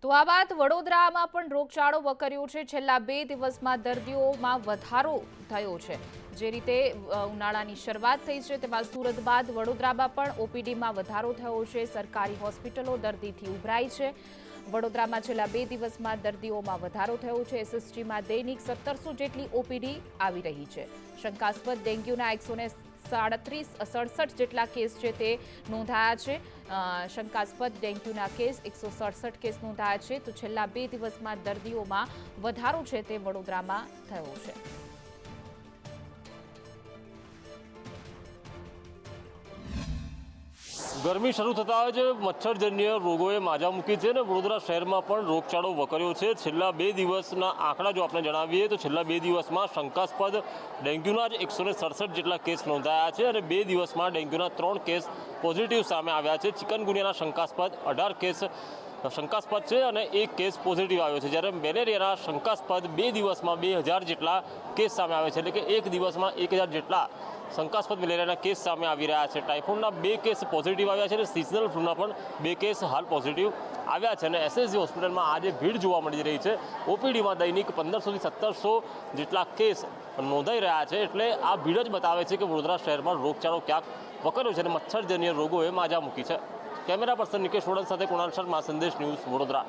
તો આ વાત વડોદરામાં પણ રોગચાળો વકર્યો છે। છેલ્લા 2 દિવસમાં દર્દીઓમાં વધારો થયો છે। જે રીતે ઉનાળાની શરૂઆત થઈ છે તેમાં સુરત બાદ વડોદરામાં પણ ઓપીડીમાં વધારો થયો છે। સરકારી હોસ્પિટલો દર્દીથી ઉભરાઈ છે। વડોદરામાં છેલ્લા 2 દિવસમાં દર્દીઓમાં વધારો થયો છે। એસએસજીમાં દૈનિક 1700 જેટલી ઓપીડી આવી રહી છે। શંકાસ્પદ ડેન્ગ્યુના 137 જેટલા કેસ છે તે નોંધાયા છે। શંકાસ્પદ ડેન્ગ્યુના કેસ 167 કેસ નોંધાયા છે। તો છેલ્લા 2 દિવસમાં દર્દીઓમાં વધારો છે તે વડોદરામાં થયો છે। ગરમી શરૂ થતાં જ મચ્છરજન્ય રોગોએ માજા મૂકી છે અને વડોદરા શહેરમાં પણ રોગચાળો વકર્યો છે। છેલ્લા 2 દિવસના આંકડા જો આપણે જણાવીએ તો છેલ્લા 2 દિવસમાં શંકાસ્પદ ડેન્ગ્યુના જ 167 જેટલા કેસ નોંધાયા છે અને 2 દિવસમાં ડેન્ગ્યુના 3 કેસ પોઝિટિવ સામે આવ્યા છે। ચિકનગુનિયાના શંકાસ્પદ 18 કેસ શંકાસ્પદ છે અને 1 કેસ પોઝિટિવ આવ્યો છે, જ્યારે મેલેરિયાના શંકાસ્પદ 2 દિવસમાં 2000 જેટલા કેસ સામે આવે છે, એટલે કે એક દિવસમાં 1000 જેટલા શંકાસ્પદ મેલેરિયાના કેસ સામે આવી રહ્યા છે। ટાઇફોઇડના 2 કેસ પોઝિટિવ આવ્યા છે અને સિઝનલ ફ્લૂના પણ 2 કેસ હાલ પોઝિટિવ આવ્યા છે અને એસએસજી હોસ્પિટલમાં આજે ભીડ જોવા મળી રહી છે। ઓપીડીમાં દૈનિક 1500થી 1700 જેટલા કેસ નોંધાઈ રહ્યા છે, એટલે આ ભીડ જ બતાવે છે કે વડોદરા શહેરમાં રોગચાળો ક્યાંક વકર્યો છે અને મચ્છરજન્ય રોગોએ માજા મૂકી છે। કેમેરા પર્સન નિકેશ વડોદ સાથે કુણાલ શર્મા, સંદેશ ન્યૂઝ, વડોદરા।